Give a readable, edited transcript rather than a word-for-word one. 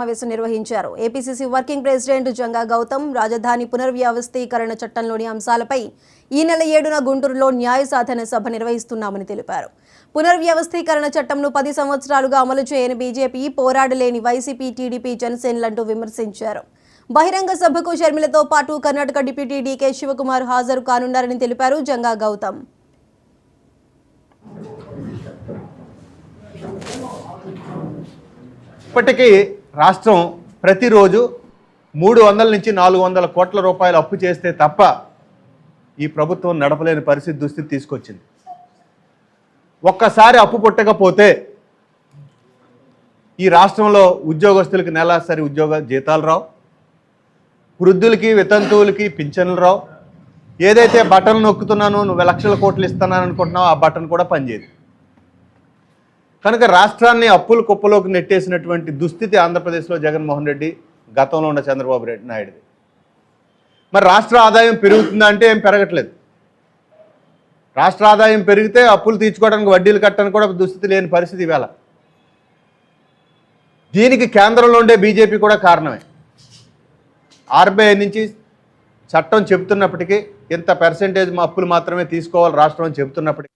సమావేశం నిర్వహించారు. APCC working president Janga Gautam రాజధాని పునర్వ్యవస్థీకరణ చట్టంలోని అంశాలపై ఈ నెల 7న గుంటూరులో న్యాయ సాధన సభ నిర్వహిస్తున్నామని తెలిపారు. పునర్వ్యవస్థీకరణ చట్టంను 10 సంవత్సరాలుగా అమలు చేయని బీజేపీ, పోరాడలేని వైసీపీ, టీడీపీ, జనసేనలంటూ విమర్శించారు. బహిరంగ సభకు షర్మిలతో పాటు కర్ణాటక డిప్యూటీ డీకే శివకుమార్ హాజరు కానున్నారని తెలిపారు జంగా గౌతమ్. ఇప్పటికీ రాష్ట్రం ప్రతిరోజు 300 నుంచి 400 కోట్ల రూపాయలు అప్పు చేస్తే తప్ప ఈ ప్రభుత్వం నడపలేని పరిస్థితి దుస్థితి తీసుకొచ్చింది. ఒక్కసారి అప్పు పుట్టకపోతే ఈ రాష్ట్రంలో ఉద్యోగస్తులకి నెలసరి జీతాలు రావు, వృద్ధులకి వితంతువులకి పింఛన్లు రావు, ఏదైతే బటన్ నొక్కుతున్నానో నువ్వు లక్షల కోట్లు ఇస్తున్నాను అనుకుంటున్నావు ఆ బటన్ కూడా పనిచేయదు. కనుక రాష్ట్రాన్ని అప్పుల కుప్పలోకి నెట్టేసినటువంటి దుస్థితి ఆంధ్రప్రదేశ్లో జగన్మోహన్ రెడ్డి, గతంలో ఉన్న చంద్రబాబు నాయుడుది. మరి రాష్ట్ర ఆదాయం పెరుగుతుందా అంటే ఏం పెరగట్లేదు. రాష్ట్ర ఆదాయం పెరిగితే అప్పులు తీర్చుకోవడానికి వడ్డీలు కట్టడానికి కూడా దుస్థితి లేని పరిస్థితి ఇవాళ. దీనికి కేంద్రంలో ఉండే బీజేపీ కూడా కారణమే. ఆర్బీఐ నుంచి చట్టం చెబుతున్నప్పటికీ ఇంత పర్సెంటేజ్ అప్పులు మాత్రమే తీసుకోవాలి రాష్ట్రం అని చెబుతున్నప్పటికీ